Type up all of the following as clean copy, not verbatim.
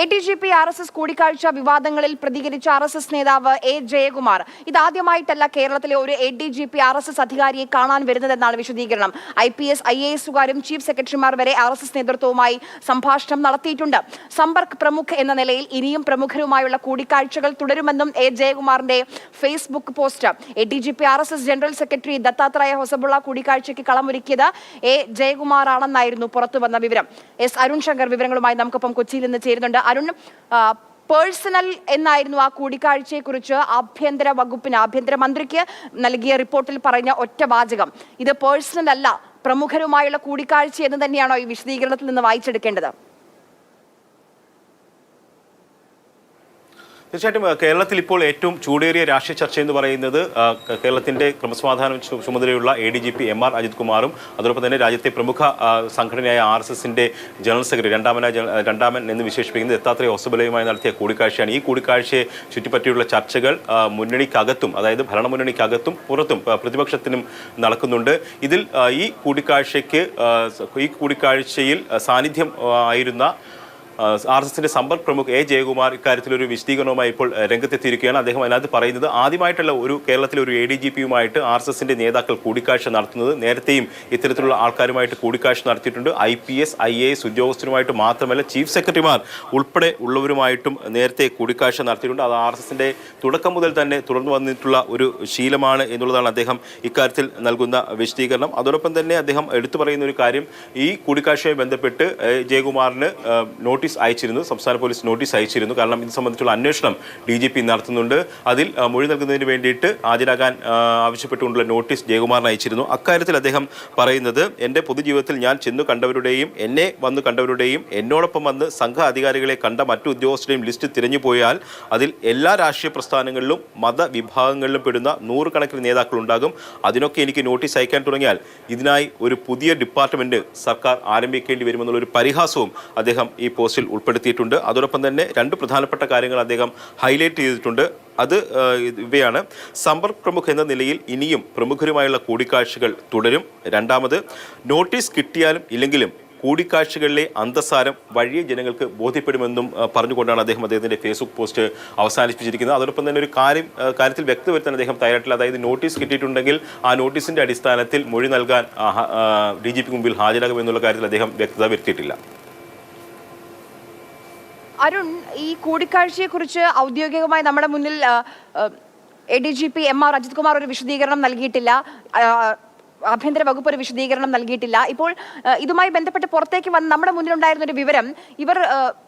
ADGP RSS കൂടിക്കാഴ്ച വിവാദങ്ങളിൽ പ്രതികരിച്ച RSS നേതാവ് A. Jayakumar ഇതാദ്യമായിട്ടല്ല കേരളത്തിലെ ഒരു ADGP RSS അധികാരിയെ കാണാൻ വരുന്നതെന്നാണ് വിശദീകരണം. IPS IASകാരും ചീഫ് സെക്രട്ടറിമാർ വരെ RSS നേതൃത്വവുമായി സംഭാഷണം നടത്തിയിട്ടുണ്ട്. സമ്പർക്ക് പ്രമുഖ് എന്ന നിലയിൽ ഇനിയും പ്രമുഖരുമായുള്ള കൂടിക്കാഴ്ചകൾ തുടരുമെന്നും A. ജയകുമാറിന്റെ Facebook post. ADGP RSS general secretary Dattatreya Hosabale കൂടിക്കാഴ്ചയ്ക്ക് കളമൊരുക്കിയത് A. ജയകുമാർ ആണെന്നായിരുന്നു പുറത്തുവന്ന വിവരം. S. അരുൺ ശങ്കർ വിവരങ്ങളുമായി നമുക്കൊപ്പം കൊച്ചിയിൽ നിന്ന് ചേരുന്നുണ്ട്. അരുൺ, പേഴ്സണൽ എന്നായിരുന്നു ആ കൂടിക്കാഴ്ചയെക്കുറിച്ച് ആഭ്യന്തരമന്ത്രിക്ക് നൽകിയ റിപ്പോർട്ടിൽ പറഞ്ഞ ഒറ്റ വാചകം. ഇത് പേഴ്സണൽ അല്ല, പ്രമുഖരുമായുള്ള കൂടിക്കാഴ്ച എന്ന് തന്നെയാണോ ഈ വിശദീകരണത്തിൽ നിന്ന് വായിച്ചെടുക്കേണ്ടത്? തീർച്ചയായിട്ടും കേരളത്തിൽ ഇപ്പോൾ ഏറ്റവും ചൂടേറിയ രാഷ്ട്രീയ ചർച്ച എന്ന് പറയുന്നത് കേരളത്തിന്റെ ക്രമസമാധാന ചുമതലയുള്ള ADGP MR അജിത് കുമാറും അതോടൊപ്പം തന്നെ രാജ്യത്തെ പ്രമുഖ സംഘടനയായ RSSന്റെ ജനറൽ സെക്രട്ടറി രണ്ടാമൻ എന്ന് വിശേഷിപ്പിക്കുന്നത് ദത്താത്രേയ ഹൊസബുള്ളയുമായി നടത്തിയ കൂടിക്കാഴ്ചയാണ്. ഈ കൂടിക്കാഴ്ചയെ ചുറ്റിപ്പറ്റിയുള്ള ചർച്ചകൾ മുന്നണിക്കകത്തും, അതായത് ഭരണമുന്നണിക്കകത്തും പുറത്തും പ്രതിപക്ഷത്തിനും നടക്കുന്നുണ്ട്. ഇതിൽ ഈ കൂടിക്കാഴ്ചയിൽ സാന്നിധ്യം ആയിരുന്ന RSSന്റെ സമ്പർക്ക് പ്രമുഖ് A. ജയകുമാർ ഇക്കാര്യത്തിലൊരു വിശദീകരണവുമായി ഇപ്പോൾ രംഗത്തെത്തിയിരിക്കുകയാണ്. അദ്ദേഹം അതിനകത്ത് പറയുന്നത് ആദ്യമായിട്ടുള്ള കേരളത്തിലെ ഒരു ADGPയുമായിട്ട് RSSന്റെ നേതാക്കൾ കൂടിക്കാഴ്ച നടത്തുന്നത്. നേരത്തെയും ഇത്തരത്തിലുള്ള ആൾക്കാരുമായിട്ട് കൂടിക്കാഴ്ച നടത്തിയിട്ടുണ്ട്. IPS IAS ഉദ്യോഗസ്ഥരുമായിട്ട് മാത്രമല്ല ചീഫ് സെക്രട്ടറിമാർ ഉൾപ്പെടെ ഉള്ളവരുമായിട്ടും നേരത്തെ കൂടിക്കാഴ്ച നടത്തിയിട്ടുണ്ട്. അത് RSSന്റെ തുടക്കം മുതൽ തന്നെ തുടർന്നു വന്നിട്ടുള്ള ഒരു ശീലമാണ് എന്നുള്ളതാണ് അദ്ദേഹം ഇക്കാര്യത്തിൽ നൽകുന്ന വിശദീകരണം. അതോടൊപ്പം തന്നെ അദ്ദേഹം എടുത്തു പറയുന്ന ഒരു കാര്യം, ഈ കൂടിക്കാഴ്ചയുമായി ബന്ധപ്പെട്ട് ജയകുമാറിന് നോട്ടീസ് അയച്ചിരുന്നു, സംസ്ഥാന പോലീസ് നോട്ടീസ് അയച്ചിരുന്നു. കാരണം ഇത് സംബന്ധിച്ചുള്ള അന്വേഷണം DGP നടത്തുന്നുണ്ട്. അതിൽ മൊഴി നൽകുന്നതിന് വേണ്ടിയിട്ട് ഹാജരാകാൻ ആവശ്യപ്പെട്ടുകൊണ്ടുള്ള നോട്ടീസ് ജയകുമാറിന് അയച്ചിരുന്നു. അക്കാര്യത്തിൽ അദ്ദേഹം പറയുന്നത്, എൻ്റെ പൊതുജീവിതത്തിൽ ഞാൻ ചെന്നു കണ്ടവരുടെയും എന്നെ വന്ന് കണ്ടവരുടെയും എന്നോടൊപ്പം വന്ന് സംഘ അധികാരികളെ കണ്ട മറ്റു ഉദ്യോഗസ്ഥരുടെയും ലിസ്റ്റ് തിരഞ്ഞു പോയാൽ അതിൽ എല്ലാ രാഷ്ട്രീയ പ്രസ്ഥാനങ്ങളിലും മതവിഭാഗങ്ങളിലും പെടുന്ന നൂറുകണക്കിന് നേതാക്കളുണ്ടാകും. അതിനൊക്കെ എനിക്ക് നോട്ടീസ് അയക്കാൻ തുടങ്ങിയാൽ ഇതിനായി ഒരു പുതിയ ഡിപ്പാർട്ട്മെന്റ് സർക്കാർ ആരംഭിക്കേണ്ടി വരുമെന്നുള്ളൊരു പരിഹാസവും അദ്ദേഹം ഈ പോസ്റ്റിൽ ഉൾപ്പെടുത്തിയിട്ടുണ്ട്. അതോടൊപ്പം തന്നെ രണ്ട് പ്രധാനപ്പെട്ട കാര്യങ്ങൾ അദ്ദേഹം ഹൈലൈറ്റ് ചെയ്തിട്ടുണ്ട്. അത് ഇവയാണ്: സമ്പർക്ക് പ്രമുഖ് എന്ന നിലയിൽ ഇനിയും പ്രമുഖരുമായുള്ള കൂടിക്കാഴ്ചകൾ തുടരും. രണ്ടാമത്, നോട്ടീസ് കിട്ടിയാലും ഇല്ലെങ്കിലും കൂടിക്കാഴ്ചകളിലെ അന്തസാരം വഴിയെ ജനങ്ങൾക്ക് ബോധ്യപ്പെടുമെന്നും പറഞ്ഞുകൊണ്ടാണ് അദ്ദേഹത്തിന്റെ ഫേസ്ബുക്ക് പോസ്റ്റ് അവസാനിപ്പിച്ചിരിക്കുന്നത്. അതോടൊപ്പം തന്നെ ഒരു കാര്യത്തിൽ വ്യക്തത വരുത്താൻ അദ്ദേഹം തയ്യാറായിട്ടില്ല. അതായത് നോട്ടീസ് കിട്ടിയിട്ടുണ്ടെങ്കിൽ ആ നോട്ടീസിന്റെ അടിസ്ഥാനത്തിൽ മൊഴി നൽകാൻ DGP മുമ്പിൽ ഹാജരാകുമെന്നുള്ള കാര്യത്തിൽ അദ്ദേഹം വ്യക്തത വരുത്തിയിട്ടില്ല. അരുൺ, ഈ കൂടിക്കാഴ്ചയെക്കുറിച്ച് ഔദ്യോഗികമായി നമ്മുടെ മുന്നിൽ ADGP MR അജിത് കുമാർ ഒരു വിശദീകരണം നൽകിയിട്ടില്ല, ആഭ്യന്തര വകുപ്പ് ഒരു വിശദീകരണം നൽകിയിട്ടില്ല. ഇപ്പോൾ ഇതുമായി ബന്ധപ്പെട്ട് പുറത്തേക്ക് വന്ന് നമ്മുടെ മുന്നിലുണ്ടായിരുന്ന ഒരു വിവരം, ഇവർ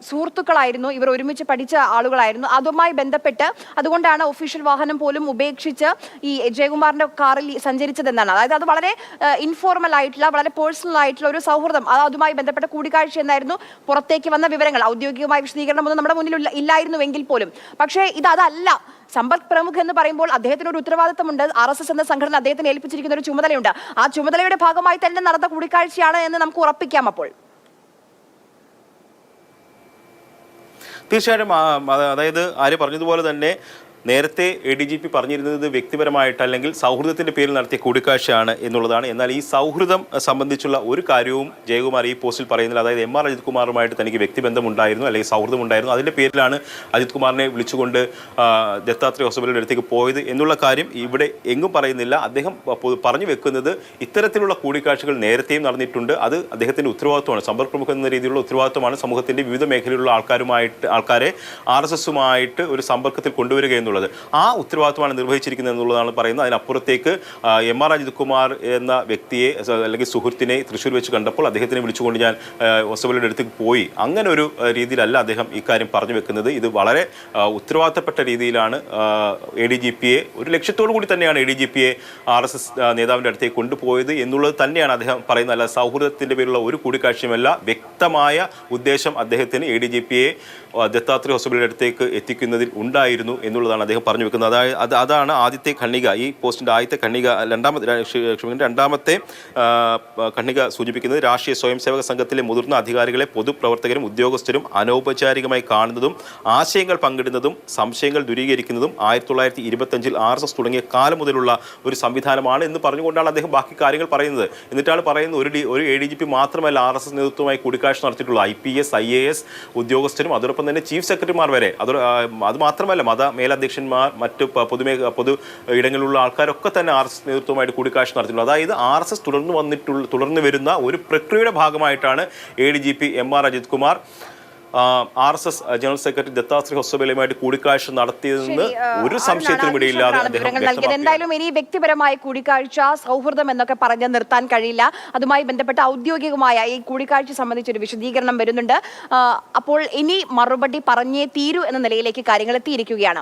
സുഹൃത്തുക്കളായിരുന്നു, ഇവർ ഒരുമിച്ച് പഠിച്ച ആളുകളായിരുന്നു. അതുമായി ബന്ധപ്പെട്ട് അതുകൊണ്ടാണ് ഒഫീഷ്യൽ വാഹനം പോലും ഉപേക്ഷിച്ച് ഈ ജയകുമാറിന്റെ കാറിൽ സഞ്ചരിച്ചതെന്നാണ്. അതായത് അത് വളരെ ഇൻഫോർമൽ ആയിട്ടുള്ള, വളരെ പേഴ്സണൽ ആയിട്ടുള്ള ഒരു സൗഹൃദം, അതുമായി ബന്ധപ്പെട്ട കൂടിക്കാഴ്ച എന്നായിരുന്നു പുറത്തേക്ക് വന്ന വിവരങ്ങൾ. ഔദ്യോഗികമായ വിശദീകരണം ഒന്നും നമ്മുടെ മുന്നിൽ ഇല്ലായിരുന്നുവെങ്കിൽ പോലും. പക്ഷേ അതല്ല. സമ്പർക്ക് പ്രമുഖ് എന്ന് പറയുമ്പോൾ അദ്ദേഹത്തിന് ഒരു ഉത്തരവാദിത്തമുണ്ട്. RSS എന്ന സംഘടന അദ്ദേഹത്തിന് ഏൽപ്പിച്ചിരിക്കുന്ന ഒരു ചുമതലയുണ്ട്. ആ ചുമതലയുടെ ഭാഗമായി തന്നെ നടന്ന കൂടിക്കാഴ്ചയാണ് എന്ന് നമുക്ക് ഉറപ്പിക്കാം. അപ്പോൾ തീർച്ചയായിട്ടും അതായത് ആര്യ പറഞ്ഞതുപോലെ തന്നെ നേരത്തെ ADGP പറഞ്ഞിരുന്നത് വ്യക്തിപരമായിട്ട് അല്ലെങ്കിൽ സൗഹൃദത്തിന്റെ പേരിൽ നടത്തിയ കൂടിക്കാഴ്ചയാണ് എന്നുള്ളതാണ്. എന്നാൽ ഈ സൗഹൃദം സംബന്ധിച്ചുള്ള ഒരു കാര്യവും ജയകുമാർ ഈ പോസ്റ്റിൽ പറയുന്നില്ല. അതായത് MR അജിത് കുമാറുമായിട്ട് തനിക്ക് വ്യക്തിബന്ധം ഉണ്ടായിരുന്നു, അല്ലെങ്കിൽ സൗഹൃദം ഉണ്ടായിരുന്നു, അതിന്റെ പേരിലാണ് അജിത് കുമാറിനെ വിളിച്ചുകൊണ്ട് ദത്താത്രേയ ഹൊസബുള്ളയുടെ അടുത്തേക്ക് പോയത് എന്നുള്ള കാര്യം ഇവിടെ എങ്ങും പറയുന്നില്ല. അദ്ദേഹം പറഞ്ഞു വെക്കുന്നത് ഇത്തരത്തിലുള്ള കൂടിക്കാഴ്ചകൾ നേരത്തെയും നടന്നിട്ടുണ്ട്, അത് അദ്ദേഹത്തിന്റെ ഉത്തരവാദിത്വമാണ്, സമ്പർക്ക് പ്രമുഖ എന്ന രീതിയിലുള്ള ഉത്തരവാദിത്വമാണ് സമൂഹത്തിന്റെ വിവിധ മേഖലയിലുള്ള ആൾക്കാരെ RSSുമായിട്ട് ഒരു സമ്പർക്കത്തിൽ കൊണ്ടുവരിക എന്നുള്ളത്. ആ ഉത്തരവാദിത്വമാണ് നിർവഹിച്ചിരിക്കുന്നത് എന്നുള്ളതാണ് പറയുന്നത്. അതിനപ്പുറത്തേക്ക് MR അജിത് കുമാർ എന്ന വ്യക്തിയെ അല്ലെങ്കിൽ സുഹൃത്തിനെ തൃശ്ശൂർ വെച്ച് കണ്ടപ്പോൾ അദ്ദേഹത്തിനെ വിളിച്ചുകൊണ്ട് ഞാൻ ഹൊസബുള്ളയുടെ അടുത്തേക്ക് പോയി, അങ്ങനെ ഒരു രീതിയിലല്ല അദ്ദേഹം ഇക്കാര്യം പറഞ്ഞു വെക്കുന്നത്. ഇത് വളരെ ഉത്തരവാദിത്തപ്പെട്ട രീതിയിലാണ് ADGPയെ, ഒരു ലക്ഷ്യത്തോടു കൂടി തന്നെയാണ് ADGPയെ RSS നേതാവിൻ്റെ അടുത്തേക്ക് കൊണ്ടുപോയത് എന്നുള്ളത് തന്നെയാണ് അദ്ദേഹം പറയുന്നത്. അല്ല, സൗഹൃദത്തിന്റെ പേരിലുള്ള ഒരു കൂടിക്കാഴ്ചയുമല്ല, വ്യക്തമായ ഉദ്ദേശം അദ്ദേഹത്തിന് ADGPയെ ദത്താത്രേയ ഹൊസബുള്ളയുടെ അടുത്തേക്ക് എത്തിക്കുന്നതിൽ ഉണ്ടായിരുന്നു എന്നുള്ളതാണ് എന്നുള്ളതാണ് അദ്ദേഹം പറഞ്ഞു വെക്കുന്നത്. അതാണ് ആദ്യത്തെ ഖണ്ഡിക, ഈ പോസ്റ്റിന്റെ ആദ്യത്തെ ഖണ്ഡിക. രണ്ടാമത്തെ ഖണ്ഡിക സൂചിപ്പിക്കുന്നത് രാഷ്ട്രീയ സ്വയം സേവക സംഘത്തിലെ മുതിർന്ന അധികാരികളെ പൊതുപ്രവർത്തകരും ഉദ്യോഗസ്ഥരും അനൗപചാരികമായി കാണുന്നതും ആശയങ്ങൾ പങ്കിടുന്നതും സംശയങ്ങൾ ദൂരീകരിക്കുന്നതും 1925 RSS തുടങ്ങിയ കാലം മുതലുള്ള ഒരു സംവിധാനമാണ് എന്ന് പറഞ്ഞുകൊണ്ടാണ് അദ്ദേഹം ബാക്കി കാര്യങ്ങൾ പറയുന്നത്. എന്നിട്ടാണ് പറയുന്നത് ഒരു ADGP മാത്രമല്ല RSS നേതൃത്വമായി കൂടിക്കാഴ്ച നടത്തിയിട്ടുള്ള IPS IAS ഉദ്യോഗസ്ഥരും അതോടൊപ്പം തന്നെ ചീഫ് സെക്രട്ടറിമാർ വരെ, അത് മാത്രമല്ല മത മേലധ്യക്ഷന്മാർ, മറ്റ് പൊതു ഇടങ്ങളിലുള്ള ആൾക്കാരൊക്കെ തന്നെ RSS നേതൃത്വമായിട്ട് കൂടിക്കാഴ്ച നടത്തിയിട്ടുള്ളത്. അതായത് RSS തുടർന്ന് വരുന്ന ഒരു പ്രക്രിയയുടെ ഭാഗമായിട്ടാണ് ADGP MR Ajith Kumar RSS general secretary Dattashri ഹൊസബലയുമായിട്ട് കൂടിക്കാഴ്ച നടത്തിയതെന്ന് ഒരു സംശയത്തിനും ഇടയില്ലാതെ അദ്ദേഹം എന്തായാലും ഇനി വ്യക്തിപരമായ കൂടിക്കാഴ്ച, സൗഹൃദം എന്നൊക്കെ പറഞ്ഞ് നിർത്താൻ കഴിയില്ല. അതുമായി ബന്ധപ്പെട്ട ഔദ്യോഗികമായ ഈ കൂടിക്കാഴ്ച സംബന്ധിച്ചൊരു വിശദീകരണം വരുന്നുണ്ട്. അപ്പോൾ ഇനി മറുപടി പറഞ്ഞേ തീരൂ എന്ന നിലയിലേക്ക് കാര്യങ്ങൾ എത്തിയിരിക്കുകയാണ്.